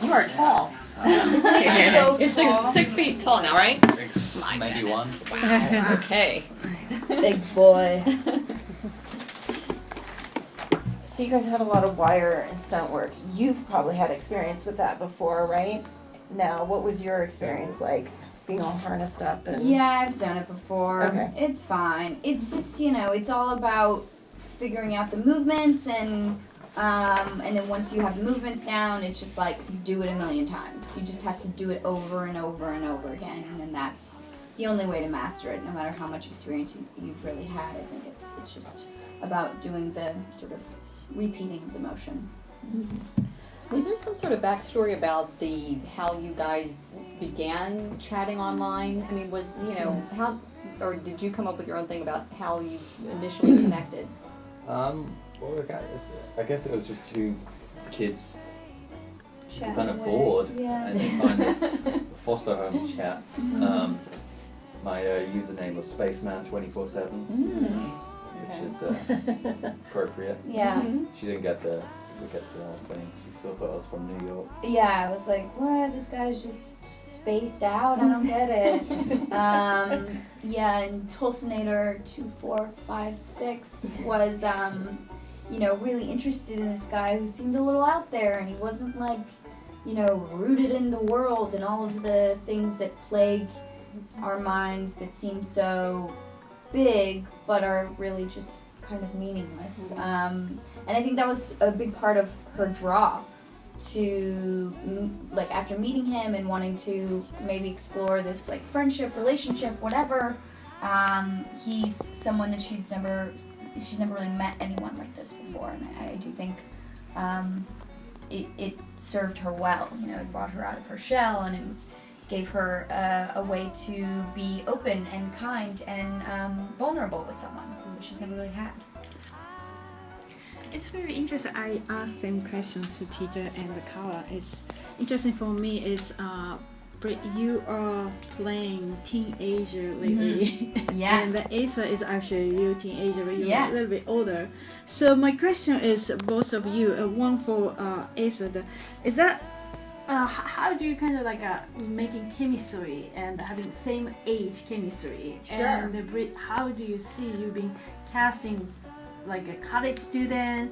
You are tall. Isn't it so It's tall? 6 feet tall now, right? 6, My maybe goodness. 1. Wow. Okay. Big boy. So you guys have a lot of wire and stunt work. You've probably had experience with that before, right? Now, what was your experience like, being all harnessed up? And Yeah, I've done it before. Okay. It's fine. It's just, it's all about figuring out the movements and then once you have the movements down, it's just like you do it a million times. You just have to do it over and over and over again, and then that's the only way to master it, no matter how much experience you've really had. I think it's just about doing the sort of repeating the motion. Was there some sort of backstory about how you guys began chatting online? I mean, how, or did you come up with your own thing about how you initially connected? Well, I guess it was just two kids Chat kind of away. bored, Yeah. and they find this foster home chat. My username was Spaceman247, which is appropriate. Yeah. She didn't get the whole thing. She still thought I was from New York. Yeah, I was like, what? This guy's just spaced out. I don't get it. Yeah, and Tulsinator 2456 was, really interested in this guy who seemed a little out there, and he wasn't like, rooted in the world and all of the things that plague our minds that seem so big, but are really just kind of meaningless. And I think that was a big part of her draw to, like, after meeting him and wanting to maybe explore this, like, friendship, relationship, whatever. He's someone that she's never really met anyone like this before, and I do think it served her well. It brought her out of her shell, and it gave her a way to be open and kind and vulnerable with someone who she's never really had. It's very interesting. I asked same question to Peter and Carla. It's interesting for me is Britt, you are playing teenager lately. Yeah. And the Asa is actually you teenager, but you're Yeah. a little bit older. So my question is both of you, one for Asa, is that how do you kind of like making chemistry and having same age chemistry? Sure. And Britt, how do you see you being casting like a college student,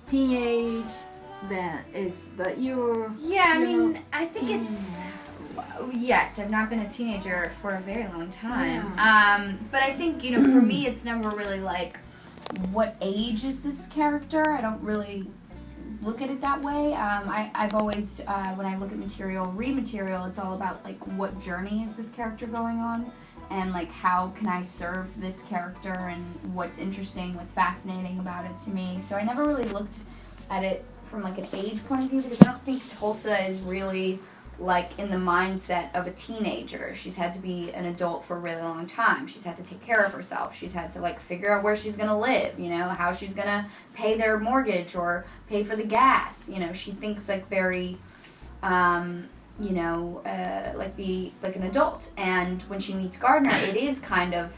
teenage, but you're... Yeah, I you mean, know, I think teen. it's... Yes, I've not been a teenager for a very long time. Yeah. But I think, for me, it's never really like, what age is this character? I don't really look at it that way. I've always, when I look at read material, it's all about, like, what journey is this character going on? And, like, how can I serve this character, and what's interesting, what's fascinating about it to me. So I never really looked at it from, like, an age point of view, because I don't think Tulsa is really, like, in the mindset of a teenager. She's had to be an adult for a really long time. She's had to take care of herself. She's had to, like, figure out where she's going to live, how she's going to pay their mortgage or pay for the gas. She thinks, like, very... like an adult. And when she meets Gardner, it is kind of,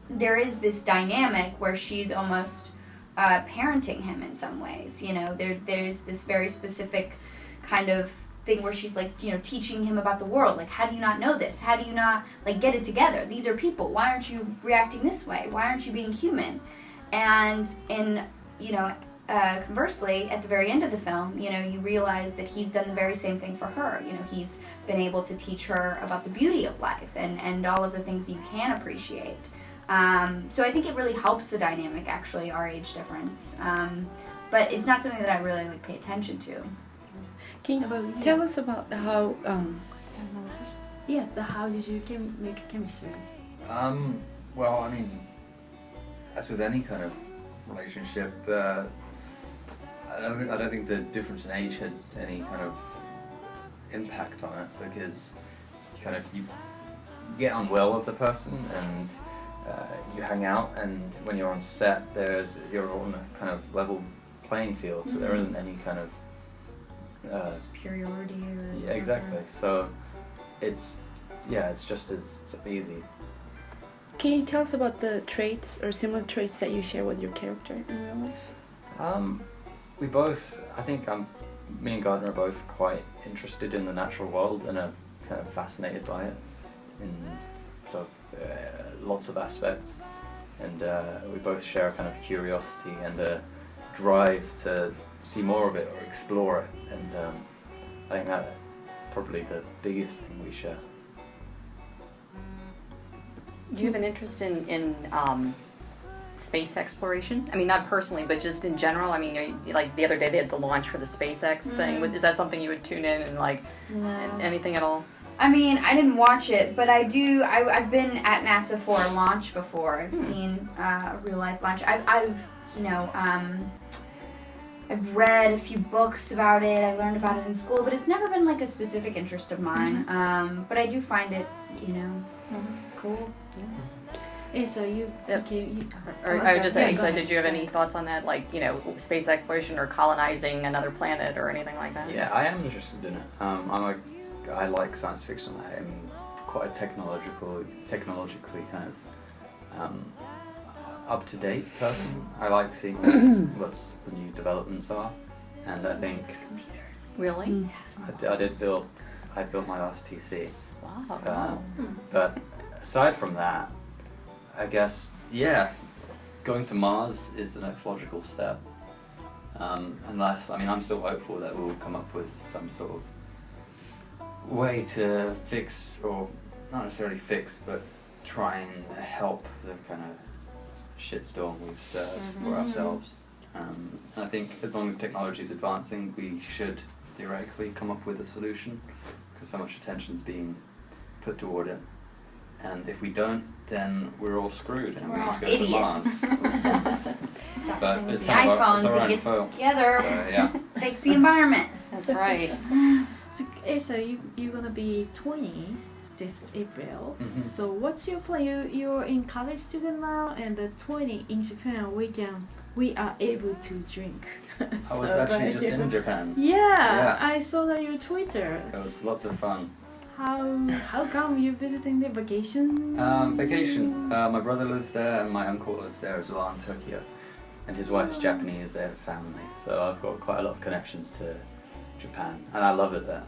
there is this dynamic where she's almost parenting him in some ways. There's this very specific kind of thing where she's like, teaching him about the world. Like, how do you not know this? How do you not, like, get it together? These are people. Why aren't you reacting this way? Why aren't you being human? And conversely, at the very end of the film, you realize that he's done the very same thing for her. He's been able to teach her about the beauty of life and all of the things that you can appreciate. So I think it really helps the dynamic, actually, our age difference. But it's not something that I really, like, pay attention to. Can you tell us about how? How did you make chemistry? Well, I mean, as with any kind of relationship, I don't think the difference in age had any kind of impact on it, because you get on well with the person, and you hang out, and when you're on set, you're on a kind of level playing field, so there isn't any kind of Superiority or... yeah, exactly. So it's just as easy. Can you tell us about the traits or similar traits that you share with your character in real life? We both, I think I'm me and Gardner are both quite interested in the natural world and are kind of fascinated by it in sort of lots of aspects. And we both share a kind of curiosity and a drive to see more of it or explore it. And I think that's probably the biggest thing we share. Do you have an interest in space exploration? I mean, not personally, but just in general. I mean, like the other day they had the launch for the SpaceX thing. Is that something you would tune in and like anything at all? I mean, I didn't watch it, but I do. I've been at NASA for a launch before. I've seen a real life launch. I've you know, I've read a few books about it. I learned about it in school, but it's never been like a specific interest of mine. But I do find it, you know, cool. Hey, so you, okay, Or I would just say, Asa, did you have any thoughts on that, like, you know, space exploration or colonizing another planet or anything like that? Yeah, I am interested in it. I like science fiction. I'm quite a technologically kind of up-to-date person. I like seeing what's the new developments are, and I think Really? I built my last PC. Wow. But aside from that, I guess, yeah, going to Mars is the next logical step. Unless, I mean, I'm still hopeful that we'll come up with some sort of way to fix, or not necessarily fix, but try and help the kind of shitstorm we've stirred for ourselves. And I think as long as technology is advancing, we should theoretically come up with a solution, because so much attention's being put toward it. And if we don't, then we're all screwed and we We're all have to go to idiots. Mars. But it's the kind of iPhones it's our and own get fault. together. So, yeah. Fix the environment. That's right. So, Asa, you're gonna be 20 this April. So what's your plan? You're in college student now, and the 20 in Japan, we are able to drink. I was actually just in Japan. Yeah, I saw that your Twitter. It was lots of fun. How come you're visiting the vacation? Vacation. My brother lives there and my uncle lives there as well in Tokyo. And his wife's Japanese, they have family. So I've got quite a lot of connections to Japan. And I love it there.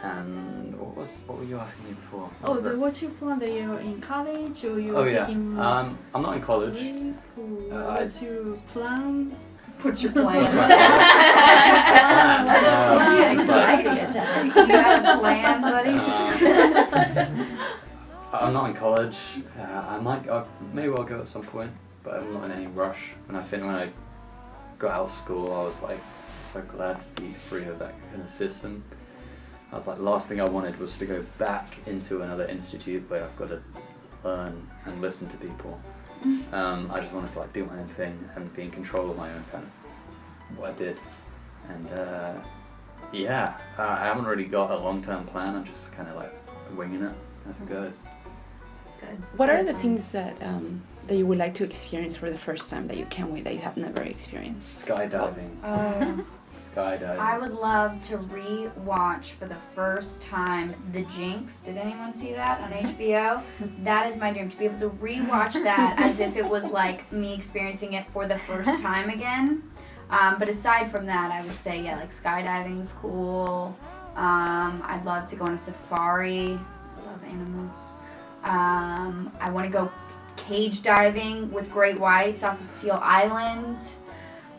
And what were you asking me before? What's your plan? That you're in college or you're Oh yeah, taking I'm not in college. What's your plan? What's your plan? Anxiety attack. You got a plan, buddy? I'm not in college. Maybe I'll go at some point, but I'm not in any rush. When I got out of school, I was like so glad to be free of that kind of system. I was like, the last thing I wanted was to go back into another institute where I've got to learn and listen to people. I just wanted to like do my own thing and be in control of my own kind of what I did. And yeah, I haven't really got a long-term plan. I'm just kind of like winging it as it goes. That's good. What are the things that that you would like to experience for the first time that you can't wait, that you have never experienced? Skydiving. Skydiving. I would love to re-watch for the first time The Jinx. Did anyone see that on HBO? That is my dream, to be able to re-watch that as if it was like me experiencing it for the first time again. But aside from that, I would say, yeah, like skydiving is cool. I'd love to go on a safari. I love animals. I want to go cage diving with great whites off of Seal Island.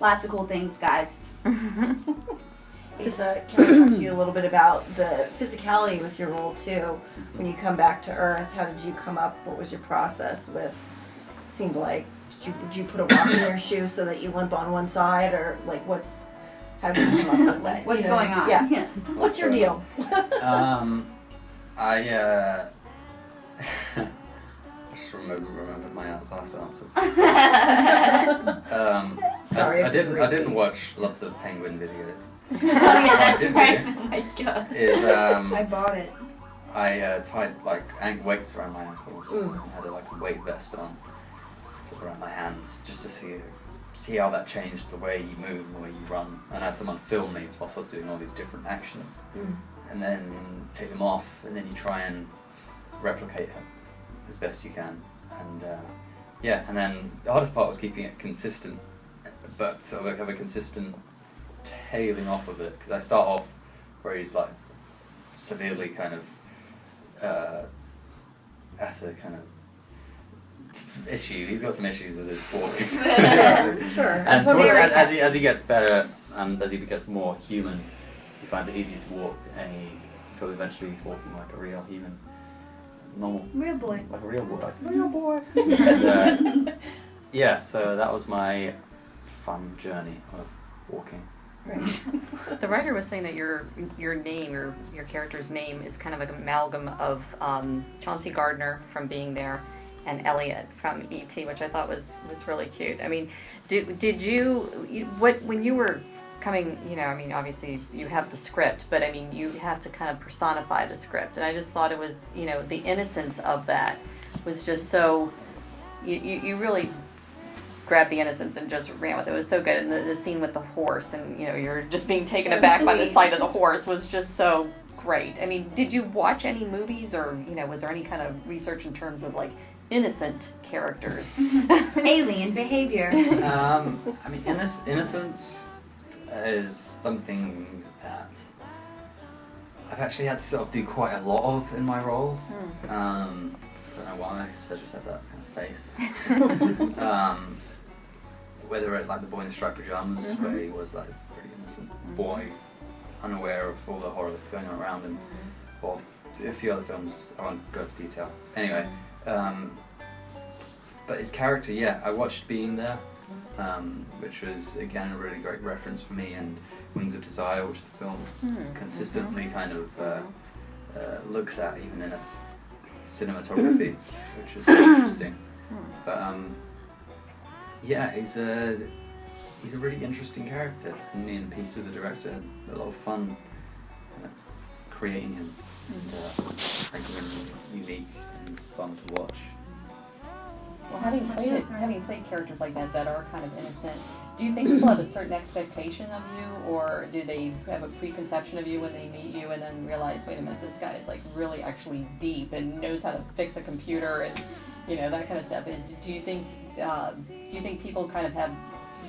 Lots of cool things, guys. Asa, can I talk to you a little bit about the physicality with your role too? When you come back to Earth, how did you come up? What was your process with? It seemed like did you put a rock in your shoe so that you limp on one side, or like how did you come up with that? What's going on? Yeah. What's your deal? I just remembered my last answers. Sorry, I didn't watch lots of penguin videos. Oh yeah, that's did right. do Oh my god. I bought it. tied like weights around my ankles and had a weight vest on around my hands just to see how that changed the way you move and the way you run. And I had someone film me whilst I was doing all these different actions, and then take them off, and then you try and replicate it as best you can. And yeah, and then the hardest part was keeping it consistent, but sort of have a consistent tailing off of it, because I start off where he's like severely kind of has a kind of issue. He's got some issues with his walking. Sure. And as he gets better and as he becomes more human, he finds it easier to walk, until eventually he's walking like a real human, normal, Real boy. like a real boy, like a real boy. And, yeah, so that was my fun journey of walking. Right. The writer was saying that your name, your character's name, is kind of an amalgam of Chauncey Gardner from Being There and Elliot from E.T., which I thought was really cute. I mean, did you when you were coming, I mean, obviously you have the script, but I mean, you have to kind of personify the script, and I just thought it was, the innocence of that was just so, you really grabbed the innocence and just ran with it. It was so good. And the scene with the horse and, you're just being taken So aback by the sweet. sight of the horse was just so great. I mean, did you watch any movies or, was there any kind of research in terms of like innocent characters? Alien behavior. I mean, innocence is something that I've actually had to sort of do quite a lot of in my roles. I don't know why, because I just have that kind of face. Whether it like the boy in the striped pajamas, where he was like this pretty innocent boy, unaware of all the horror that's going on around him, or a few other films. I won't go into detail. Anyway, but his character, yeah, I watched Being There, which was again a really great reference for me, and Wings of Desire, which the film consistently kind of looks at, even in its cinematography, which is very interesting. But yeah, he's a really interesting character. And me and Peter, the director, had a lot of fun creating him and making him unique and fun to watch. Well, having played characters like that are kind of innocent, do you think people have a certain expectation of you, or do they have a preconception of you when they meet you and then realize, wait a minute, this guy is like really actually deep and knows how to fix a computer and that kind of stuff? Do you think people kind of have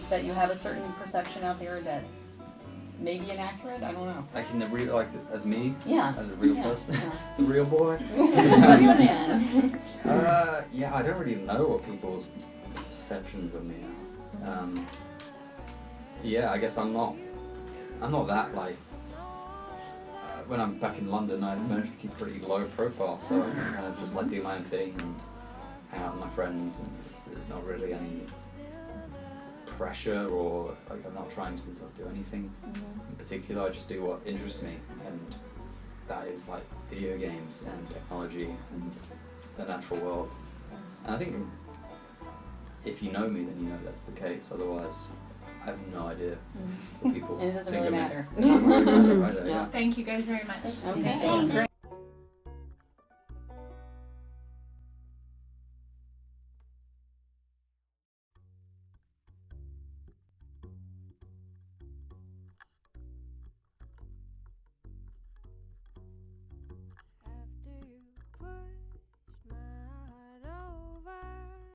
that you have a certain perception out there that may be inaccurate? I don't know. Like in the real, like as me, Yeah. as a real person, Yeah. as a real boy. Real man. Yeah, I don't really know what people's perceptions of me are. Yeah, I guess I'm not that like. When I'm back in London, I managed to keep a pretty low profile, so I kind of just like do my own thing and hang out with my friends, and there's not really any pressure, or like I'm not trying to sort of do anything in particular. I just do what interests me, and that is like video games and technology and the natural world. And I think if you know me, then you know that's the case. Otherwise, I have no idea what people And it doesn't think really of me. matter. It doesn't really matter either, yeah. Thank you guys very much. Okay. Thanks.